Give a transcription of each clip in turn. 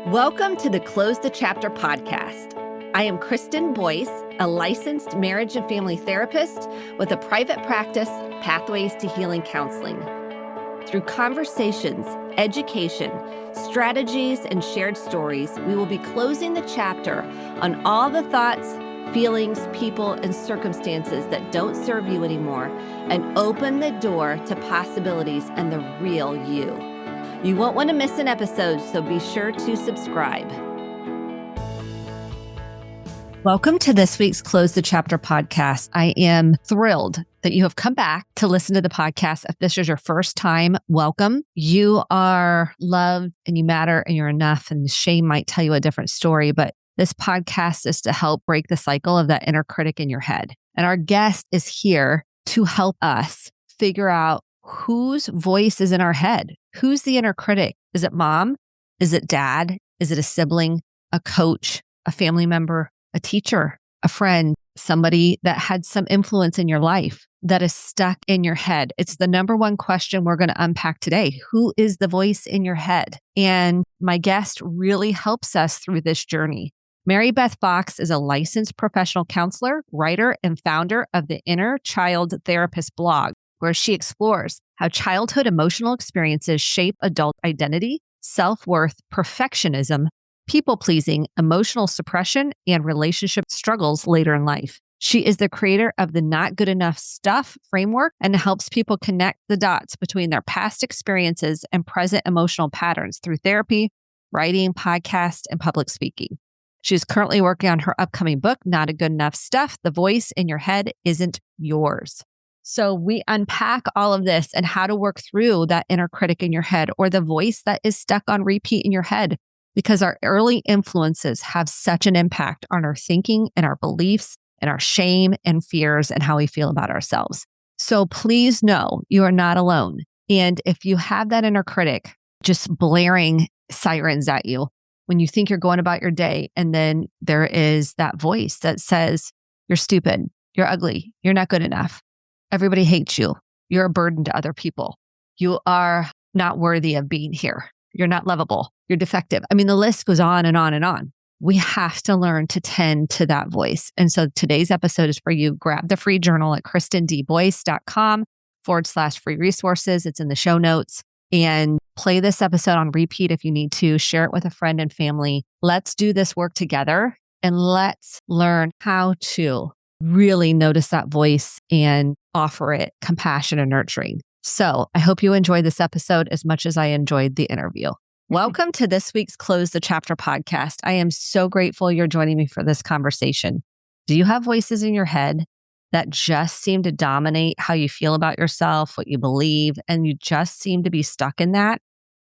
Welcome to the Close the Chapter podcast. I am Kristen Boyce, a licensed marriage and family therapist with a private practice, Pathways to Healing Counseling. Through conversations, education, strategies, and shared stories, we will be closing the chapter on all the thoughts, feelings, people, and circumstances that don't serve you anymore and open the door to possibilities and the real you. You won't want to miss an episode, so be sure to subscribe. Welcome to this week's Close the Chapter podcast. I am thrilled that you have come back to listen to the podcast. If this is your first time, welcome. You are loved and you matter and you're enough, and shame might tell you a different story, but this podcast is to help break the cycle of that inner critic in your head. And our guest is here to help us figure out whose voice is in our head. Who's the inner critic? Is it mom? Is it dad? Is it a sibling, a coach, a family member, a teacher, a friend, somebody that had some influence in your life that is stuck in your head? It's the number one question we're going to unpack today. Who is the voice in your head? And my guest really helps us through this journey. Mary Beth Fox is a licensed professional counselor, writer, and founder of the Inner Child Therapist blog, where she explores how childhood emotional experiences shape adult identity, self-worth, perfectionism, people-pleasing, emotional suppression, and relationship struggles later in life. She is the creator of the Not Good Enough Stuff framework and helps people connect the dots between their past experiences and present emotional patterns through therapy, writing, podcast, and public speaking. She's currently working on her upcoming book, Not a Good Enough Stuff, The Voice in Your Head Isn't Yours. So we unpack all of this and how to work through that inner critic in your head, or the voice that is stuck on repeat in your head, because our early influences have such an impact on our thinking and our beliefs and our shame and fears and how we feel about ourselves. So please know you are not alone. And if you have that inner critic just blaring sirens at you when you think you're going about your day, and then there is that voice that says, you're stupid, you're ugly, you're not good enough. Everybody hates you. You're a burden to other people. You are not worthy of being here. You're not lovable. You're defective. I mean, the list goes on and on and on. We have to learn to tend to that voice. And so today's episode is for you. Grab the free journal at kristendboyce.com/free resources. It's in the show notes. And play this episode on repeat if you need to. Share it with a friend and family. Let's do this work together, and let's learn how to really notice that voice and offer it compassion and nurturing. So I hope you enjoyed this episode as much as I enjoyed the interview. Welcome to this week's Close the Chapter podcast. I am so grateful you're joining me for this conversation. Do you have voices in your head that just seem to dominate how you feel about yourself, what you believe, and you just seem to be stuck in that?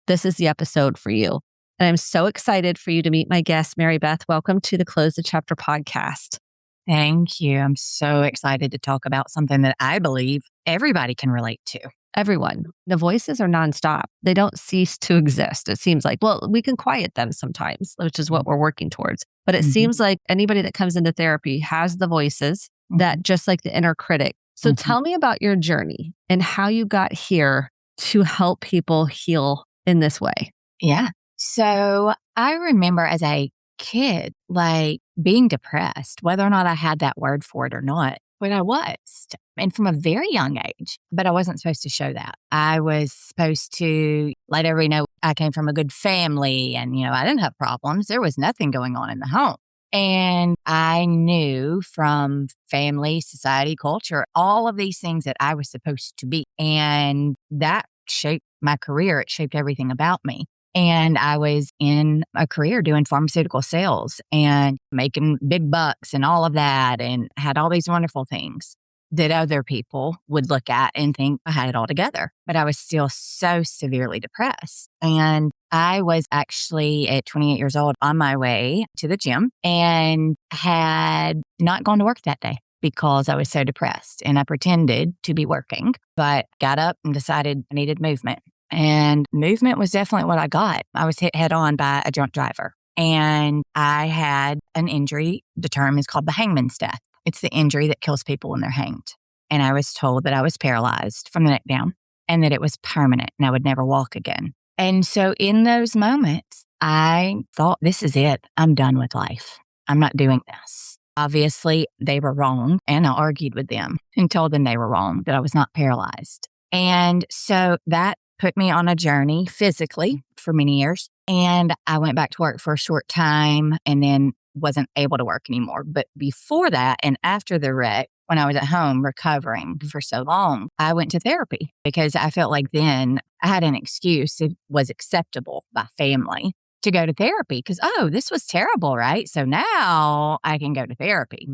This is the episode for you. And I'm so excited for you to meet my guest, Mary Beth. Welcome to the Close the Chapter podcast. Thank you. I'm so excited to talk about something that I believe everybody can relate to. Everyone. The voices are nonstop. They don't cease to exist. It seems like, well, we can quiet them sometimes, which is what we're working towards. But it seems like anybody that comes into therapy has the voices that, just like the inner critic. So tell me about your journey and how you got here to help people heal in this way. Yeah. So I remember as a kid, like being depressed, whether or not I had that word for it or not, but I was. And from a very young age, but I wasn't supposed to show that. I was supposed to let everybody know I came from a good family and, I didn't have problems. There was nothing going on in the home. And I knew from family, society, culture, all of these things that I was supposed to be. And that shaped my career. It shaped everything about me. And I was in a career doing pharmaceutical sales and making big bucks and all of that, and had all these wonderful things that other people would look at and think I had it all together. But I was still so severely depressed. And I was actually at 28 years old on my way to the gym and had not gone to work that day because I was so depressed. And I pretended to be working, but got up and decided I needed movement. And movement was definitely what I got. I was hit head on by a drunk driver. And I had an injury. The term is called the hangman's death. It's the injury that kills people when they're hanged. And I was told that I was paralyzed from the neck down and that it was permanent and I would never walk again. And so in those moments, I thought, this is it. I'm done with life. I'm not doing this. Obviously, they were wrong. And I argued with them and told them they were wrong, that I was not paralyzed. And so that put me on a journey physically for many years. And I went back to work for a short time and then wasn't able to work anymore. But before that and after the wreck, when I was at home recovering for so long, I went to therapy because I felt like then I had an excuse. It was acceptable by family to go to therapy because, oh, this was terrible, right? So now I can go to therapy.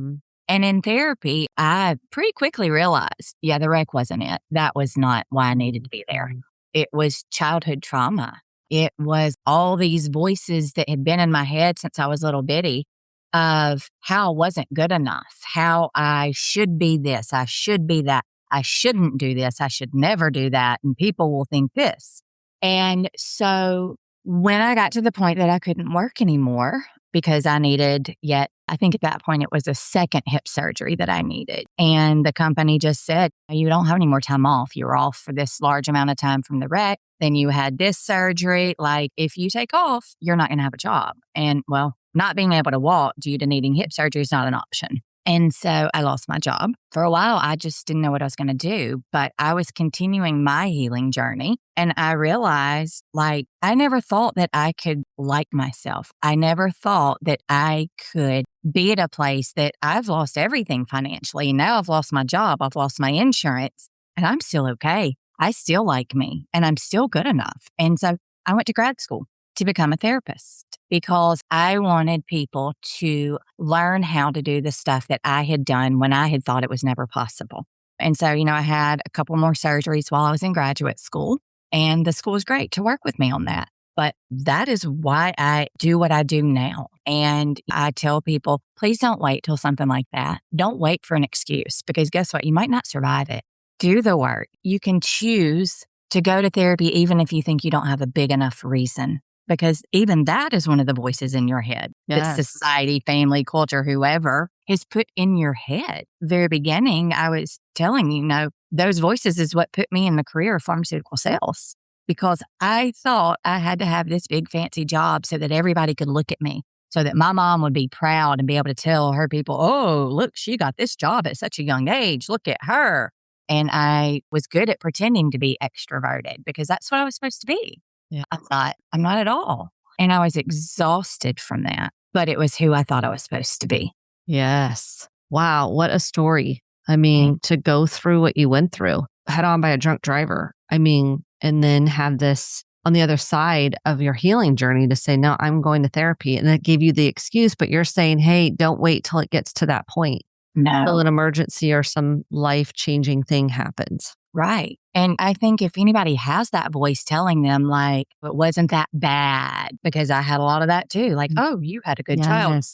And in therapy, I pretty quickly realized, yeah, the wreck wasn't it. That was not why I needed to be there. It was childhood trauma. It was all these voices that had been in my head since I was little bitty of how I wasn't good enough, how I should be this, I should be that, I shouldn't do this, I should never do that, and people will think this. And so when I got to the point that I couldn't work anymore because I needed I think at that point it was a second hip surgery that I needed. And the company just said, you don't have any more time off. You're off for this large amount of time from the wreck. Then you had this surgery. Like, if you take off, you're not going to have a job. And well, not being able to walk due to needing hip surgery is not an option. And so I lost my job. For a while, I just didn't know what I was going to do, but I was continuing my healing journey. And I realized, I never thought that I could like myself. I never thought that I could be at a place that I've lost everything financially. Now I've lost my job. I've lost my insurance, and I'm still okay. I still like me, and I'm still good enough. And so I went to grad school to become a therapist because I wanted people to learn how to do the stuff that I had done when I had thought it was never possible. And so, I had a couple more surgeries while I was in graduate school, and the school was great to work with me on that. But that is why I do what I do now. And I tell people, please don't wait till something like that. Don't wait for an excuse because guess what? You might not survive it. Do the work. You can choose to go to therapy even if you think you don't have a big enough reason. Because even that is one of the voices in your head that society, family, culture, whoever has put in your head. Very beginning, I was telling you, those voices is what put me in the career of pharmaceutical sales because I thought I had to have this big fancy job so that everybody could look at me, so that my mom would be proud and be able to tell her people, oh, look, she got this job at such a young age. Look at her. And I was good at pretending to be extroverted because that's what I was supposed to be. Yeah. I'm not at all. And I was exhausted from that, but it was who I thought I was supposed to be. Yes. Wow. What a story. I mean, to go through what you went through, head on by a drunk driver. I mean, and then have this on the other side of your healing journey to say, no, I'm going to therapy. And that gave you the excuse, but you're saying, hey, don't wait till it gets to that point. No. Till an emergency or some life-changing thing happens. Right. And I think if anybody has that voice telling them, it wasn't that bad, because I had a lot of that too. Oh, you had a good child.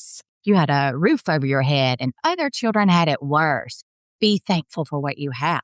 You had a roof over your head and other children had it worse. Be thankful for what you have.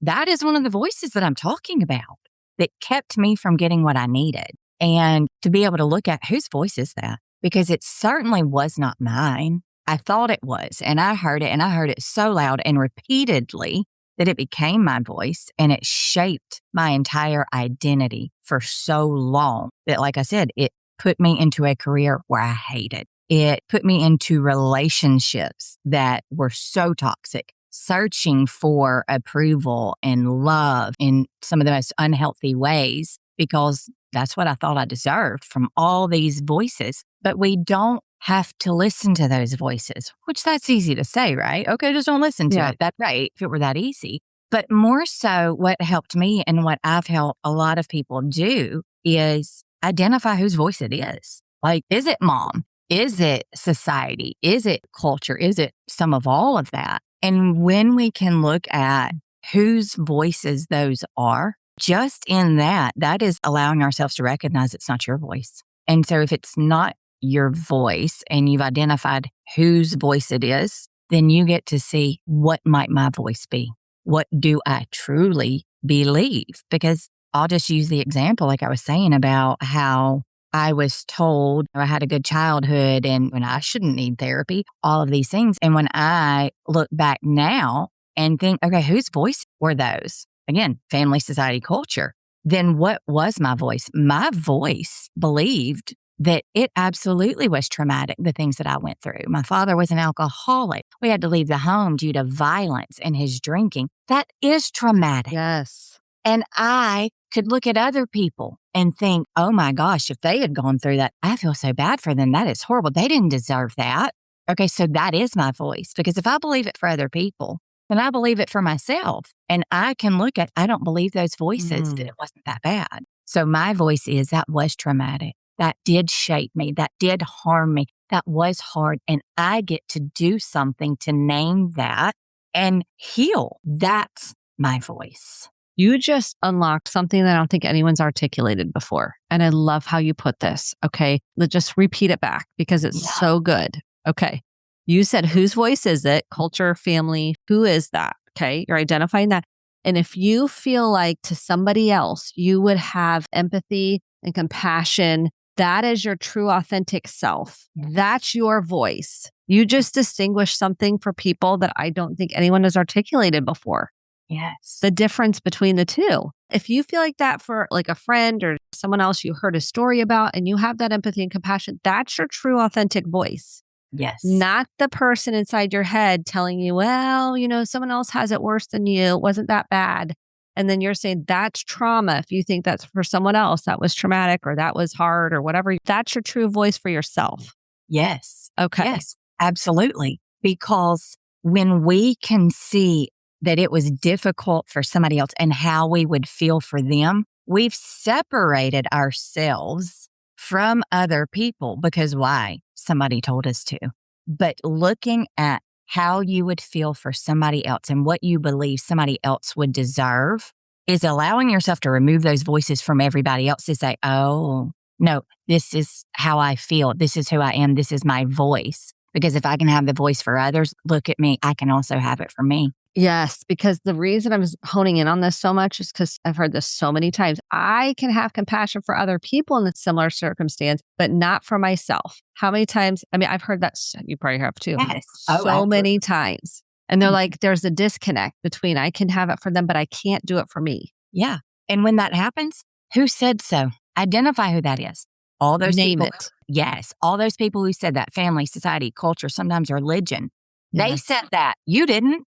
That is one of the voices that I'm talking about that kept me from getting what I needed. And to be able to look at whose voice is that? Because it certainly was not mine. I thought it was, and I heard it so loud and repeatedly that it became my voice, and it shaped my entire identity for so long that, like I said, it put me into a career where I hated. It put me into relationships that were so toxic, searching for approval and love in some of the most unhealthy ways, because that's what I thought I deserved from all these voices. But we don't have to listen to those voices, which that's easy to say, right? Okay, just don't listen to it. That's right, if it were that easy. But more so, what helped me and what I've helped a lot of people do is identify whose voice it is. Is it mom? Is it society? Is it culture? Is it some of all of that? And when we can look at whose voices those are, just in that is allowing ourselves to recognize it's not your voice. And so if it's not your voice and you've identified whose voice it is, then you get to see, what might my voice be? What do I truly believe? Because I'll just use the example, like I was saying, about how I was told I had a good childhood and when I shouldn't need therapy, all of these things. And when I look back now and think, okay, whose voice were those? Again, family, society, culture. Then what was my voice? My voice believed that it absolutely was traumatic, the things that I went through. My father was an alcoholic. We had to leave the home due to violence and his drinking. That is traumatic. Yes. And I could look at other people and think, oh my gosh, if they had gone through that, I feel so bad for them. That is horrible. They didn't deserve that. Okay, so that is my voice. Because if I believe it for other people, then I believe it for myself. And I can look at, I don't believe those voices that it wasn't that bad. So my voice is, that was traumatic. That did shape me. That did harm me. That was hard. And I get to do something to name that and heal. That's my voice. You just unlocked something that I don't think anyone's articulated before. And I love how you put this. Okay. Let's just repeat it back because it's so good. Okay. You said, whose voice is it? Culture, family. Who is that? Okay. You're identifying that. And if you feel like to somebody else, you would have empathy and compassion, that is your true, authentic self. That's your voice. You just distinguish something for people that I don't think anyone has articulated before. Yes. The difference between the two. If you feel like that for like a friend or someone else you heard a story about and you have that empathy and compassion, that's your true authentic voice. Yes. Not the person inside your head telling you, well, someone else has it worse than you. It wasn't that bad. And then you're saying that's trauma. If you think that's for someone else, that was traumatic or that was hard or whatever, that's your true voice for yourself. Yes. Okay. Yes, absolutely. Because when we can see that it was difficult for somebody else and how we would feel for them, we've separated ourselves from other people because why? Somebody told us to. But looking at how you would feel for somebody else and what you believe somebody else would deserve is allowing yourself to remove those voices from everybody else to say, oh, no, this is how I feel. This is who I am. This is my voice. Because if I can have the voice for others, look at me. I can also have it for me. Yes, because the reason I'm honing in on this so much is because I've heard this so many times. I can have compassion for other people in a similar circumstance, but not for myself. How many times? I mean, I've heard that. You probably have too. Yes. So many times. And they're like, there's a disconnect between I can have it for them, but I can't do it for me. Yeah. And when that happens, who said so? Identify who that is. All those Name people. it. Yes. All those people who said that, family, society, culture, sometimes religion. They Yes. said that. You didn't.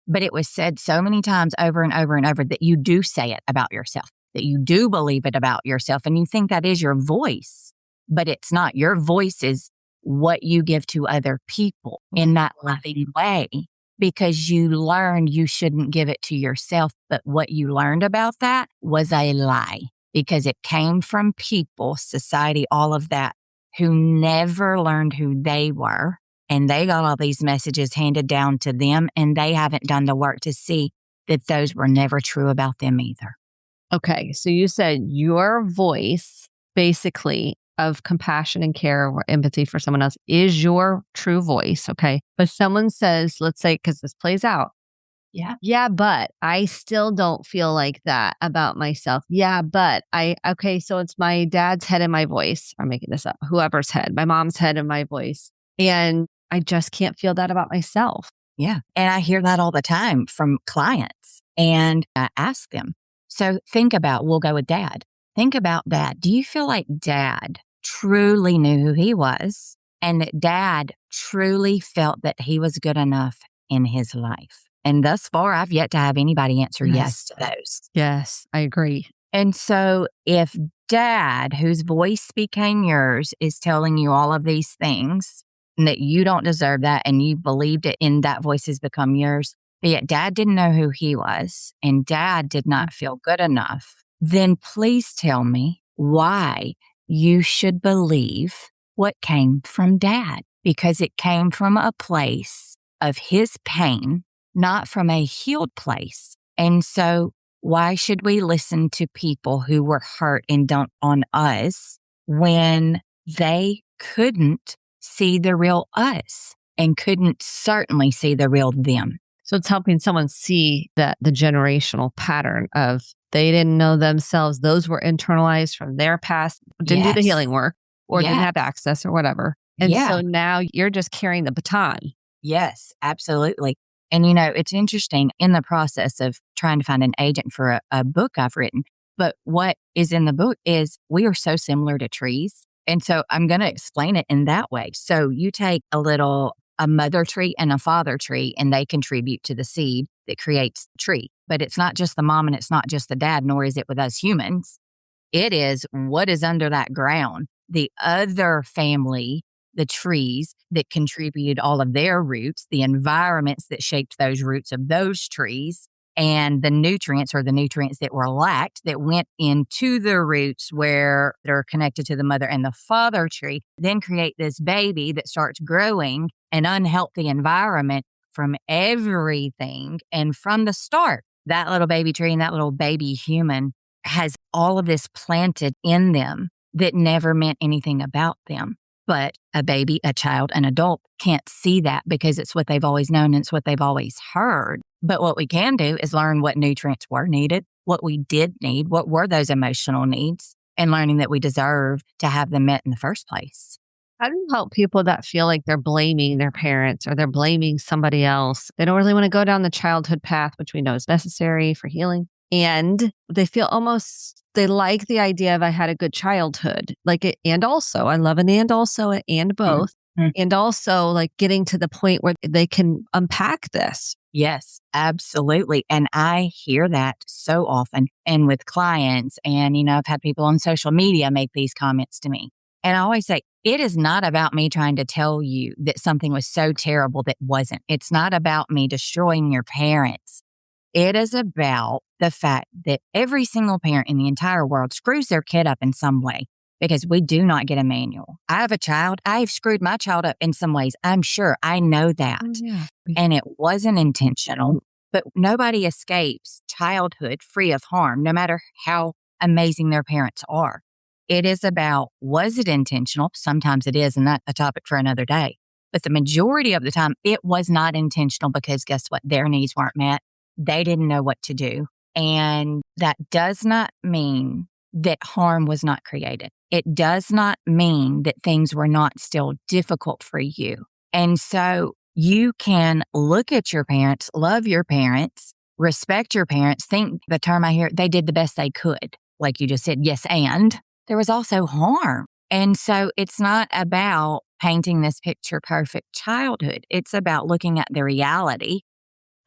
But it was said so many times over and over and over that you do say it about yourself, that you do believe it about yourself, and you think that is your voice, but it's not. Your voice is what you give to other people in that loving way because you learned you shouldn't give it to yourself. But what you learned about that was a lie because it came from people, society, all of that, who never learned who they were. And they got all these messages handed down to them, and they haven't done the work to see that those were never true about them either. Okay. So you said your voice, basically, of compassion and care or empathy for someone else is your true voice. Okay. But someone says, let's say, because this plays out. Yeah, but I still don't feel like that about myself. Yeah, but okay, so it's my dad's head in my voice. I'm making this up. Whoever's head, my mom's head in my voice. And I just can't feel that about myself. Yeah. And I hear that all the time from clients. And I ask them, so think about, we'll go with dad. Think about that. Do you feel like dad truly knew who he was and that dad truly felt that he was good enough in his life? And thus far, I've yet to have anybody answer yes to those. Yes, I agree. And so if dad, whose voice became yours, is telling you all of these things, and that you don't deserve that and you believed it in that voice has become yours, but yet dad didn't know who he was and dad did not feel good enough, then please tell me why you should believe what came from dad, because it came from a place of his pain, not from a healed place. And so why should we listen to people who were hurt and dumped on us when they couldn't see the real us and couldn't certainly see the real them? So it's helping someone see that the generational pattern of they didn't know themselves. Those were internalized from their past, didn't do the healing work or didn't have access or whatever. And so now you're just carrying the baton. Yes, absolutely. And, it's interesting in the process of trying to find an agent for a book I've written. But what is in the book is we are so similar to trees. And so I'm going to explain it in that way. So you take a mother tree and a father tree, and they contribute to the seed that creates the tree. But it's not just the mom and it's not just the dad, nor is it with us humans. It is what is under that ground. The other family, the trees that contributed all of their roots, the environments that shaped those roots of those trees, and the nutrients that were lacked that went into the roots where they're connected to the mother and the father tree, then create this baby that starts growing an unhealthy environment from everything. And from the start, that little baby tree and that little baby human has all of this planted in them that never meant anything about them. But a baby, a child, an adult can't see that because it's what they've always known and it's what they've always heard. But what we can do is learn what nutrients were needed, what we did need, what were those emotional needs, and learning that we deserve to have them met in the first place. How do you help people that feel like they're blaming their parents or they're blaming somebody else? They don't really want to go down the childhood path, which we know is necessary for healing. And they feel they like the idea of I had a good childhood. And also, I love an and also, and both. Mm-hmm. And also like getting to the point where they can unpack this. Yes, absolutely. And I hear that so often and with clients. And, I've had people on social media make these comments to me. And I always say, it is not about me trying to tell you that something was so terrible that wasn't. It's not about me destroying your parents. It is about the fact that every single parent in the entire world screws their kid up in some way because we do not get a manual. I have a child. I've screwed my child up in some ways. I'm sure. I know that. Yeah. And it wasn't intentional, but nobody escapes childhood free of harm, no matter how amazing their parents are. It is about, was it intentional? Sometimes it is, and that's a topic for another day. But the majority of the time, it was not intentional because guess what? Their needs weren't met. They didn't know what to do. And that does not mean that harm was not created. It does not mean that things were not still difficult for you. And so you can look at your parents, love your parents, respect your parents, think the term I hear, they did the best they could. Like you just said, yes, and there was also harm. And so it's not about painting this picture perfect childhood. It's about looking at the reality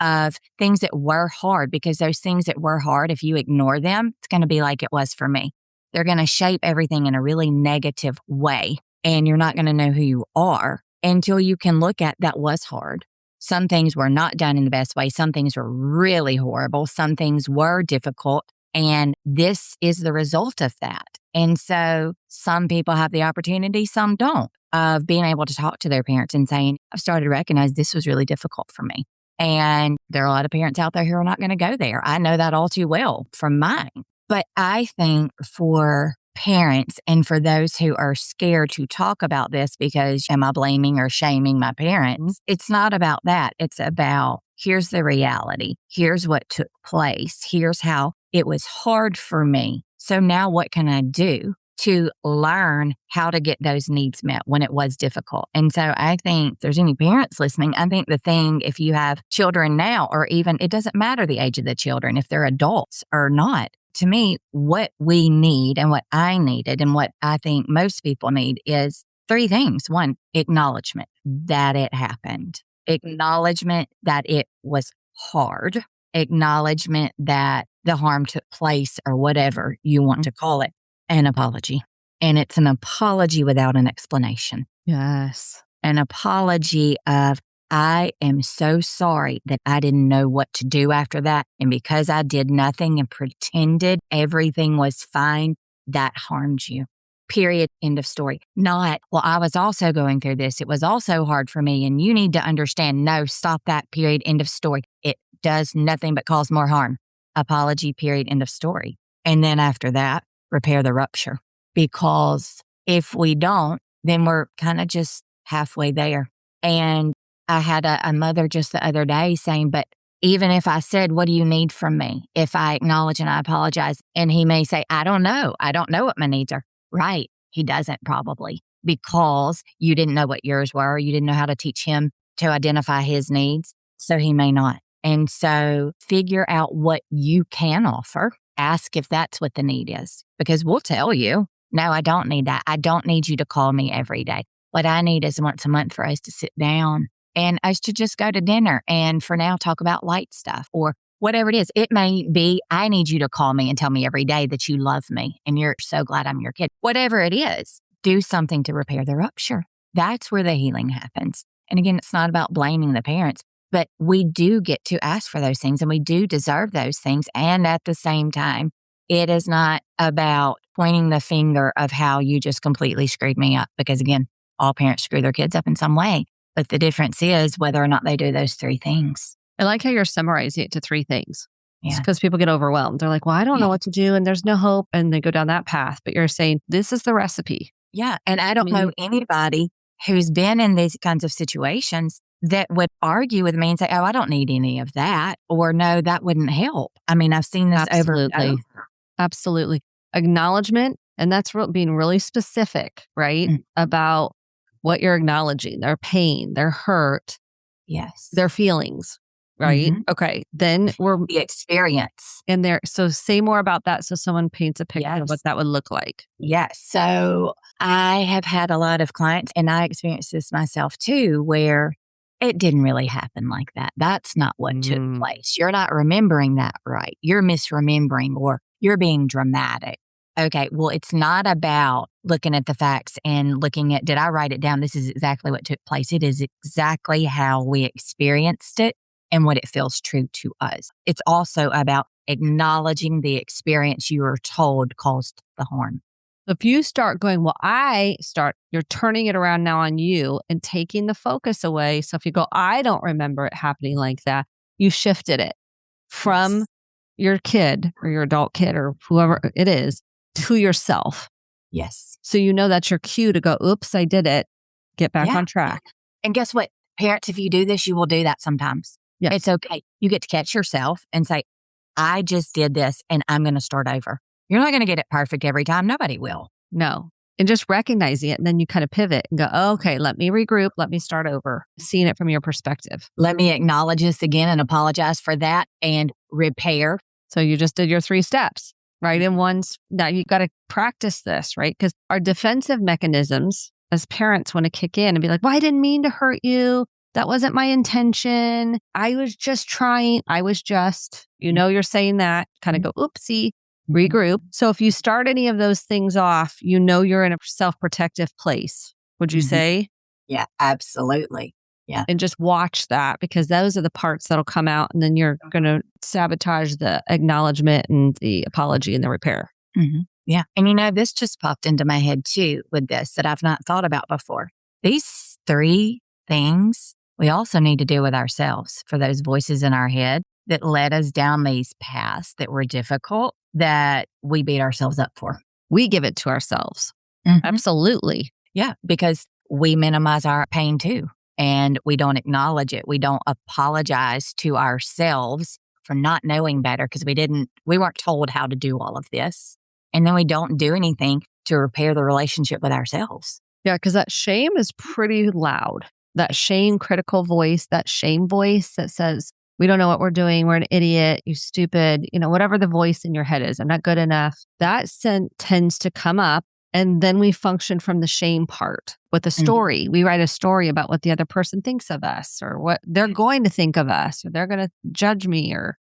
of things that were hard, because those things that were hard, if you ignore them, it's going to be like it was for me. They're going to shape everything in a really negative way. And you're not going to know who you are until you can look at that was hard. Some things were not done in the best way. Some things were really horrible. Some things were difficult. And this is the result of that. And so some people have the opportunity, some don't, of being able to talk to their parents and saying, I've started to recognize this was really difficult for me. And there are a lot of parents out there who are not going to go there. I know that all too well from mine. But I think for parents and for those who are scared to talk about this because am I blaming or shaming my parents? It's not about that. It's about here's the reality. Here's what took place. Here's how it was hard for me. So now what can I do to learn how to get those needs met when it was difficult? And so I think if there's any parents listening, I think the thing, if you have children now, or even it doesn't matter the age of the children, if they're adults or not, to me, what we need and what I needed and what I think most people need is three things. One, acknowledgement that it happened. Acknowledgement that it was hard. Acknowledgement that the harm took place or whatever you want to call it. An apology. And it's an apology without an explanation. Yes. An apology of, I am so sorry that I didn't know what to do after that. And because I did nothing and pretended everything was fine, that harmed you. Period. End of story. Not, well, I was also going through this. It was also hard for me. And you need to understand, no, stop that. Period. End of story. It does nothing but cause more harm. Apology. Period. End of story. And then after that, repair the rupture. Because if we don't, then we're kind of just halfway there. And I had a mother just the other day saying, but even if I said, what do you need from me? If I acknowledge and I apologize, and he may say, I don't know. I don't know what my needs are. Right. He doesn't probably, because you didn't know what yours were. You didn't know how to teach him to identify his needs. So he may not. And so figure out what you can offer. Ask if that's what the need is, because we'll tell you. No, I don't need that. I don't need you to call me every day. What I need is once a month for us to sit down and us to just go to dinner and for now talk about light stuff or whatever it is. It may be, I need you to call me and tell me every day that you love me and you're so glad I'm your kid. Whatever it is, do something to repair the rupture. That's where the healing happens. And again, it's not about blaming the parents, but we do get to ask for those things and we do deserve those things. And at the same time, it is not about pointing the finger of how you just completely screwed me up. Because again, all parents screw their kids up in some way. But the difference is whether or not they do those three things. I like how you're summarizing it to three things. Yeah. Because people get overwhelmed. They're like, well, I don't know what to do and there's no hope. And they go down that path. But you're saying this is the recipe. Yeah. And I don't know anybody who's been in these kinds of situations that would argue with me and say, oh, I don't need any of that. Or no, that wouldn't help. I mean, I've seen this over and over. Absolutely. Acknowledgement. And that's being really specific, right? About what you're acknowledging, their pain, their hurt. Yes. Their feelings, right? Okay. Then we're the experience. And there. So say more about that. So someone paints a picture of what that would look like. Yes. So I have had a lot of clients and I experienced this myself too, where it didn't really happen like that. That's not what took place. You're not remembering that right. You're misremembering or you're being dramatic. Okay, well, it's not about looking at the facts and looking at, did I write it down? This is exactly what took place. It is exactly how we experienced it and what it feels true to us. It's also about acknowledging the experience you were told caused the harm. If you start going, you're turning it around now on you and taking the focus away. So if you go, I don't remember it happening like that, you shifted it from your kid or your adult kid or whoever it is to yourself. Yes. So you know that's your cue to go, oops, I did it. Get back on track. And guess what? Parents, if you do this, you will do that sometimes. Yes. It's okay. You get to catch yourself and say, I just did this and I'm going to start over. You're not going to get it perfect every time. Nobody will. No. And just recognizing it. And then you kind of pivot and go, okay, let me regroup. Let me start over. Seeing it from your perspective. Let me acknowledge this again and apologize for that and repair. So you just did your 3 steps, right? And now you got to practice this, right? Because our defensive mechanisms as parents want to kick in and be like, well, I didn't mean to hurt you. That wasn't my intention. I was just trying. You're saying that, kind of go, oopsie, regroup. So if you start any of those things off, you're in a self-protective place. Would you say? Yeah, absolutely. Yeah. And just watch that because those are the parts that'll come out and then you're going to sabotage the acknowledgement and the apology and the repair. Yeah. And this just popped into my head too with this that I've not thought about before. These 3 things we also need to deal with ourselves for those voices in our head that led us down these paths that were difficult that we beat ourselves up for. We give it to ourselves. Absolutely. Yeah. Because we minimize our pain too. And we don't acknowledge it. We don't apologize to ourselves for not knowing better because we weren't told how to do all of this. And then we don't do anything to repair the relationship with ourselves. Yeah, because that shame is pretty loud. That shame critical voice, that shame voice that says, we don't know what we're doing. We're an idiot. You stupid. Whatever the voice in your head is, I'm not good enough. That tends to come up. And then we function from the shame part with a story. We write a story about what the other person thinks of us or what they're going to think of us or they're going to judge me.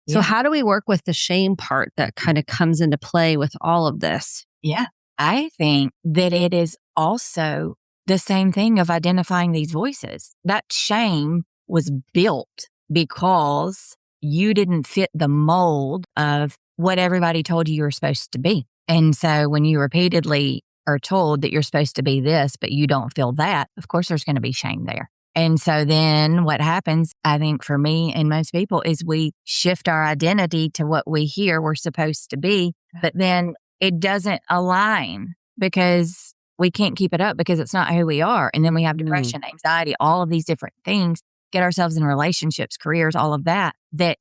So how do we work with the shame part that kind of comes into play with all of this? Yeah. I think that it is also the same thing of identifying these voices. That shame was built because you didn't fit the mold of what everybody told you were supposed to be. And so when you repeatedly are told that you're supposed to be this, but you don't feel that, of course, there's going to be shame there. And so then what happens, I think for me and most people, is we shift our identity to what we hear we're supposed to be, but then it doesn't align because we can't keep it up because it's not who we are. And then we have depression, anxiety, all of these different things, get ourselves in relationships, careers, all of that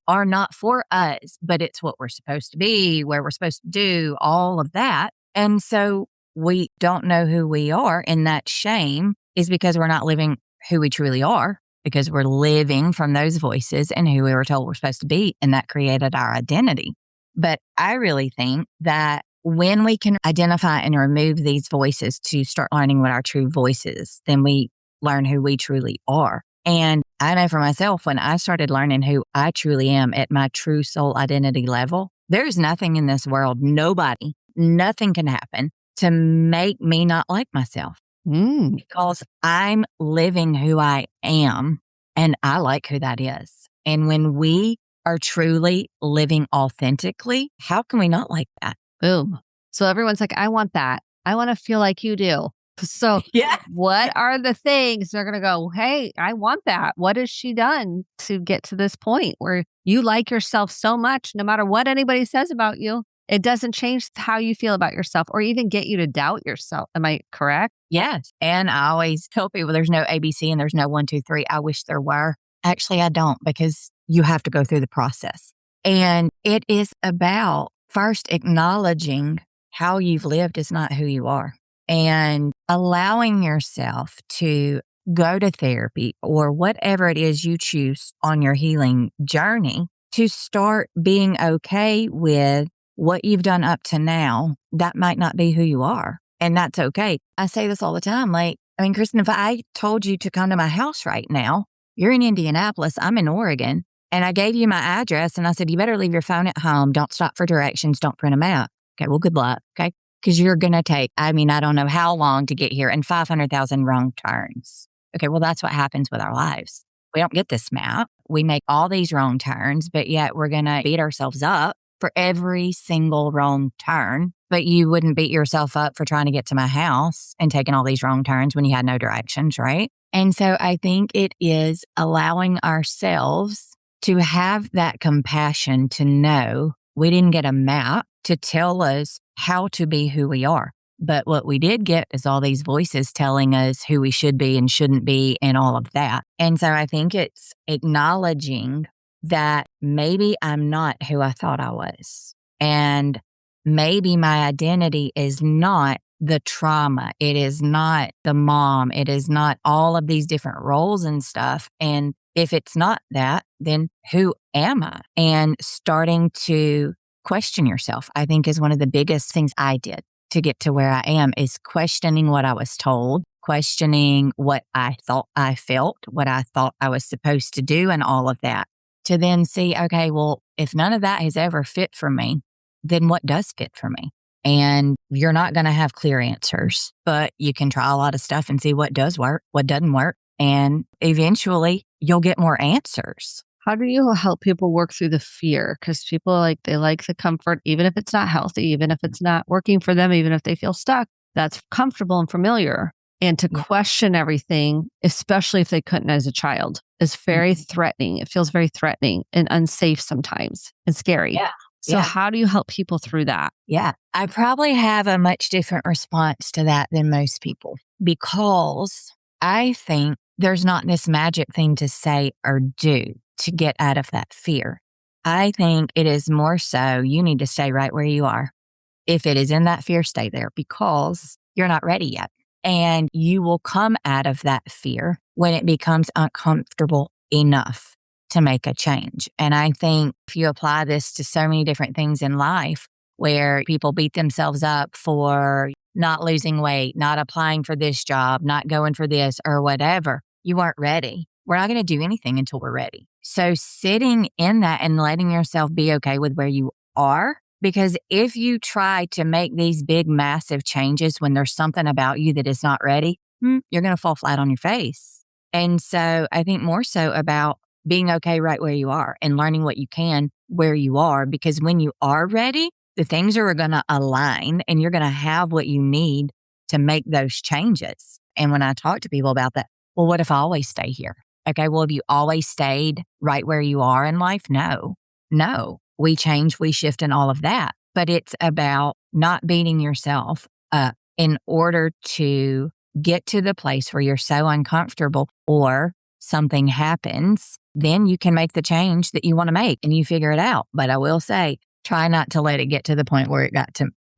are not for us, but it's what we're supposed to be, where we're supposed to do, all of that. And so we don't know who we are. And that shame is because we're not living who we truly are, because we're living from those voices and who we were told we're supposed to be. And that created our identity. But I really think that when we can identify and remove these voices to start learning what our true voice is, then we learn who we truly are. And I know for myself, when I started learning who I truly am at my true soul identity level, there's nothing in this world, nothing can happen to make me not like myself because I'm living who I am and I like who that is. And when we are truly living authentically, how can we not like that? Boom. So everyone's like, I want that. I want to feel like you do. So Yeah. what are the things they're going to go, hey, I want that. What has she done to get to this point where you like yourself so much, no matter what anybody says about you, it doesn't change how you feel about yourself or even get you to doubt yourself. Am I correct? Yes. And I always tell people there's no ABC and there's no 1, 2, 3. I wish there were. Actually, I don't, because you have to go through the process. And it is about first acknowledging how you've lived is not who you are and allowing yourself to go to therapy or whatever it is you choose on your healing journey to start being okay with what you've done up to now. That might not be who you are. And that's okay. I say this all the time. Kristen, if I told you to come to my house right now, you're in Indianapolis, I'm in Oregon, and I gave you my address and I said, you better leave your phone at home. Don't stop for directions. Don't print them out. Okay, well, good luck. Okay. Because you're going to take, I don't know how long to get here and 500,000 wrong turns. Okay, well, that's what happens with our lives. We don't get this map. We make all these wrong turns, but yet we're going to beat ourselves up for every single wrong turn. But you wouldn't beat yourself up for trying to get to my house and taking all these wrong turns when you had no directions, right? And so I think it is allowing ourselves to have that compassion to know we didn't get a map to tell us how to be who we are. But what we did get is all these voices telling us who we should be and shouldn't be and all of that. And so I think it's acknowledging that maybe I'm not who I thought I was. And maybe my identity is not the trauma. It is not the mom. It is not all of these different roles and stuff. And if it's not that, then who am I? And starting to question yourself, I think, is one of the biggest things I did to get to where I am, is questioning what I was told, questioning what I thought I felt, what I thought I was supposed to do, and all of that. To then see, okay, well, if none of that has ever fit for me, then what does fit for me? And you're not going to have clear answers, but you can try a lot of stuff and see what does work, what doesn't work. And eventually you'll get more answers. How do you help people work through the fear? Because people they like the comfort, even if it's not healthy, even if it's not working for them, even if they feel stuck, that's comfortable and familiar. And to question everything, especially if they couldn't as a child, is very threatening. It feels very threatening and unsafe sometimes and scary. Yeah. So how do you help people through that? Yeah, I probably have a much different response to that than most people, because I think there's not this magic thing to say or do to get out of that fear. I think it is more so you need to stay right where you are. If it is in that fear, stay there, because you're not ready yet. And you will come out of that fear when it becomes uncomfortable enough to make a change. And I think if you apply this to so many different things in life, where people beat themselves up for not losing weight, not applying for this job, not going for this or whatever, you weren't ready. We're not going to do anything until we're ready. So sitting in that and letting yourself be okay with where you are, because if you try to make these big, massive changes when there's something about you that is not ready, you're going to fall flat on your face. And so I think more so about being okay right where you are and learning what you can where you are, because when you are ready, the things are going to align and you're going to have what you need to make those changes. And when I talk to people about that, well, what if I always stay here? Okay, well, have you always stayed right where you are in life? No. We change, we shift, and all of that. But it's about not beating yourself up in order to get to the place where you're so uncomfortable or something happens, then you can make the change that you want to make and you figure it out. But I will say, try not to let it get to the point where it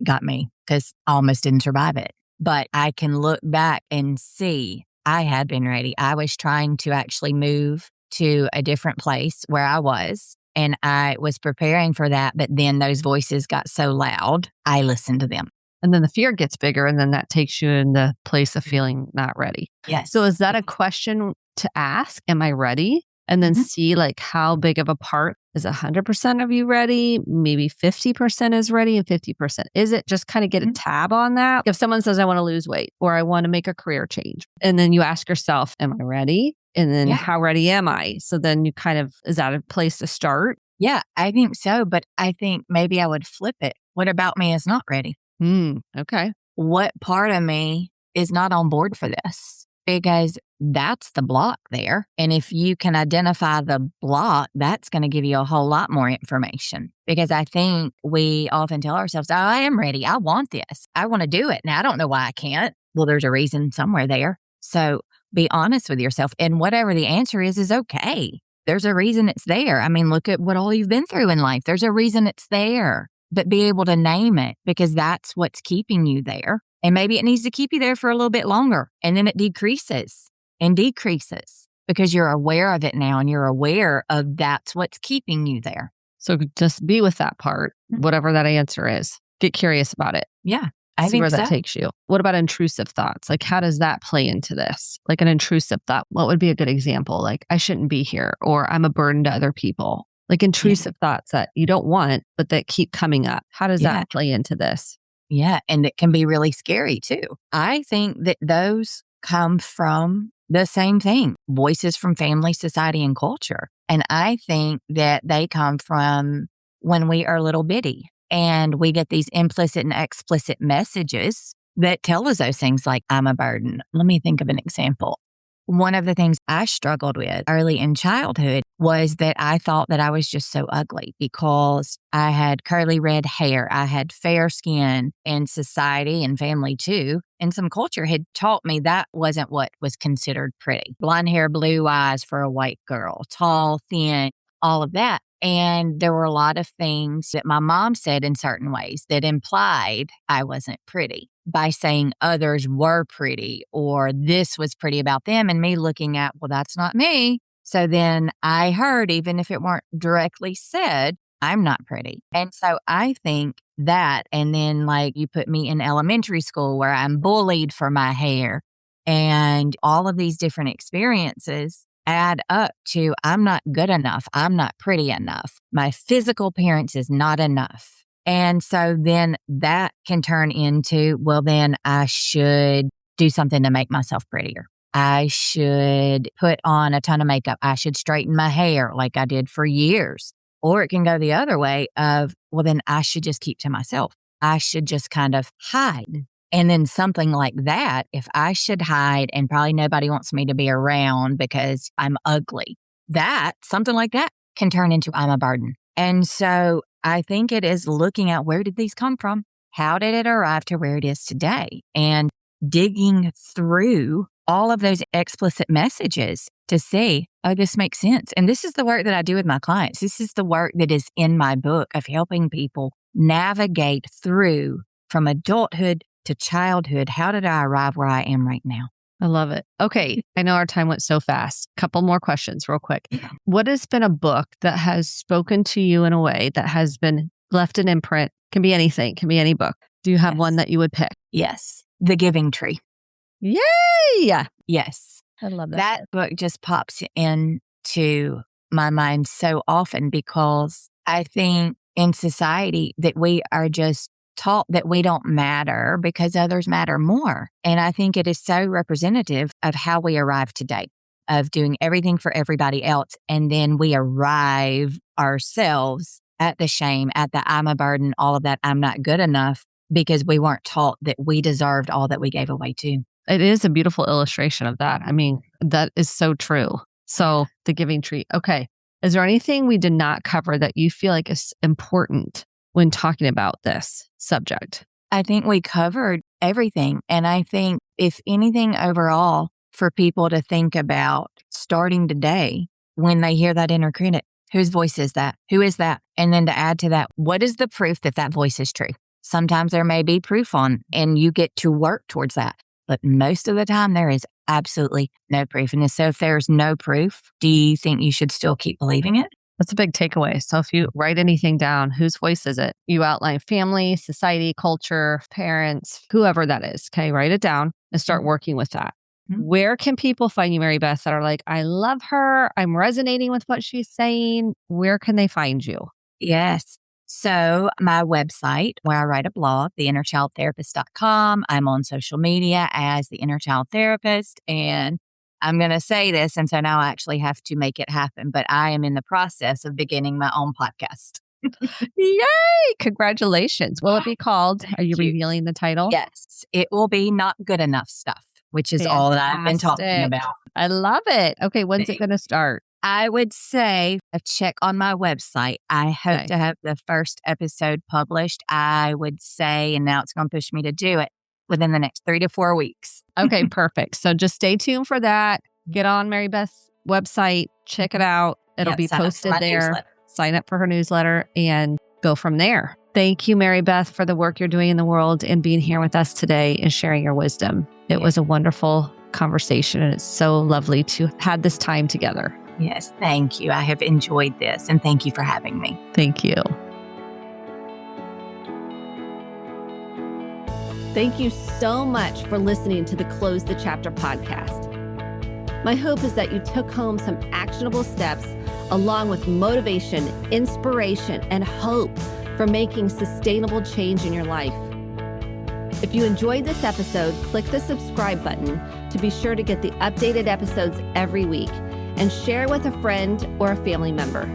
got me, because I almost didn't survive it. But I can look back and see I had been ready. I was trying to actually move to a different place where I was. And I was preparing for that. But then those voices got so loud, I listened to them. And then the fear gets bigger, and then that takes you in the place of feeling not ready. Yes. So is that a question to ask? Am I ready? And then see like how big of a part is 100% of you ready? Maybe 50% is ready and 50%. Is it just kind of get a tab on that? If someone says, I want to lose weight or I want to make a career change, and then you ask yourself, am I ready? And then how ready am I? So then you kind of, is that a place to start? Yeah, I think so. But I think maybe I would flip it. What about me is not ready? Okay. What part of me is not on board for this? Because that's the block there. And if you can identify the block, that's going to give you a whole lot more information. Because I think we often tell ourselves, oh, I am ready. I want this. I want to do it. Now, I don't know why I can't. Well, there's a reason somewhere there. So be honest with yourself. And whatever the answer is okay. There's a reason it's there. I mean, look at what all you've been through in life. There's a reason it's there. But be able to name it, because that's what's keeping you there. And maybe it needs to keep you there for a little bit longer. And then it decreases and decreases because you're aware of it now and you're aware of that's what's keeping you there. So just be with that part, whatever that answer is. Get curious about it. Yeah, I See think where so. that takes you. What about intrusive thoughts? Like, how does that play into this? Like an intrusive thought, what would be a good example? Like, I shouldn't be here, or I'm a burden to other people. Like intrusive thoughts that you don't want, but that keep coming up. How does that play into this? Yeah, and it can be really scary too. I think that those come from the same thing, voices from family, society, and culture. And I think that they come from when we are little bitty and we get these implicit and explicit messages that tell us those things like, I'm a burden. Let me think of an example. One of the things I struggled with early in childhood was that I thought that I was just so ugly because I had curly red hair. I had fair skin, and society and family too. And some culture had taught me that wasn't what was considered pretty. Blonde hair, blue eyes for a white girl, tall, thin, all of that. And there were a lot of things that my mom said in certain ways that implied I wasn't pretty by saying others were pretty or this was pretty about them, and me looking at, well, that's not me. So then I heard, even if it weren't directly said, I'm not pretty. And so I think that, and then like you put me in elementary school where I'm bullied for my hair, and all of these different experiences add up to I'm not good enough. I'm not pretty enough. My physical appearance is not enough. And so then that can turn into, well, then I should do something to make myself prettier. I should put on a ton of makeup. I should straighten my hair like I did for years. Or it can go the other way of, well, then I should just keep to myself. I should just kind of hide. And then something like that, if I should hide and probably nobody wants me to be around because I'm ugly, that, something like that can turn into I'm a burden. And so I think it is looking at where did these come from? How did it arrive to where it is today? And digging through all of those explicit messages to see, oh, this makes sense. And this is the work that I do with my clients. This is the work that is in my book of helping people navigate through from adulthood to childhood. How did I arrive where I am right now? I love it. Okay. I know our time went so fast. Couple more questions real quick. What has been a book that has spoken to you in a way that has been left an imprint? Can be anything, can be any book. Do you have one that you would pick? Yes. The Giving Tree. Yay! Yes. I love that. That book just pops into my mind so often because I think in society that we are just taught that we don't matter because others matter more. And I think it is so representative of how we arrive today, of doing everything for everybody else. And then we arrive ourselves at the shame, at the I'm a burden, all of that, I'm not good enough because we weren't taught that we deserved all that we gave away too. It is a beautiful illustration of that. I mean, that is so true. So the Giving Tree. Okay. Is there anything we did not cover that you feel like is important when talking about this subject? I think we covered everything. And I think if anything overall for people to think about starting today when they hear that inner critic, whose voice is that? Who is that? And then to add to that, what is the proof that that voice is true? Sometimes there may be proof on, and you get to work towards that. But most of the time, there is absolutely no proof. And so if there's no proof, do you think you should still keep believing it? That's a big takeaway. So if you write anything down, whose voice is it? You outline family, society, culture, parents, whoever that is. Okay, write it down and start working with that. Where can people find you, Mary Beth, that are like, I love her, I'm resonating with what she's saying? Where can they find you? Yes. So my website where I write a blog, theinnerchildtherapist.com. I'm on social media as the Inner Child Therapist. And I'm going to say this, and so now I actually have to make it happen, but I am in the process of beginning my own podcast. Yay! Congratulations. Will it be called? Are you revealing the title? Yes. It will be Not Good Enough Stuff, which is all that I've been talking about. I love it. Okay, when's it going to start? I would say check on my website. I hope to have the first episode published. I would say, and now it's going to push me to do it, within the next 3 to 4 weeks. Okay, perfect. So just stay tuned for that. Get on Mary Beth's website, check it out. It'll be posted there. Newsletter. Sign up for her newsletter and go from there. Thank you, Mary Beth, for the work you're doing in the world and being here with us today and sharing your wisdom. It was a wonderful conversation, and it's so lovely to have had this time together. Yes, thank you. I have enjoyed this, and thank you for having me. Thank you. Thank you so much for listening to the Close the Chapter podcast. My hope is that you took home some actionable steps along with motivation, inspiration, and hope for making sustainable change in your life. If you enjoyed this episode, click the subscribe button to be sure to get the updated episodes every week and share with a friend or a family member.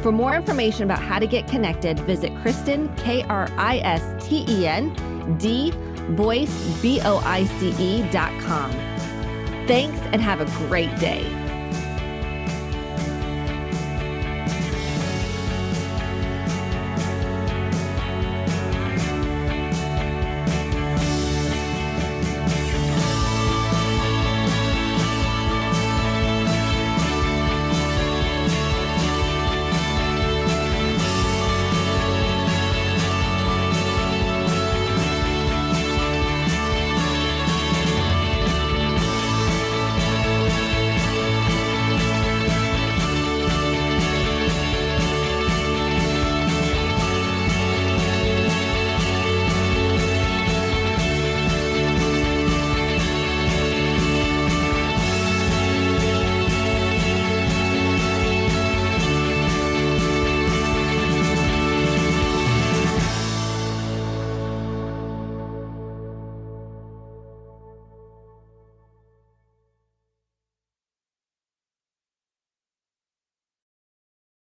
For more information about how to get connected, visit Kristen, KRISTEN, Boyce, BOICE.com. Thanks and have a great day.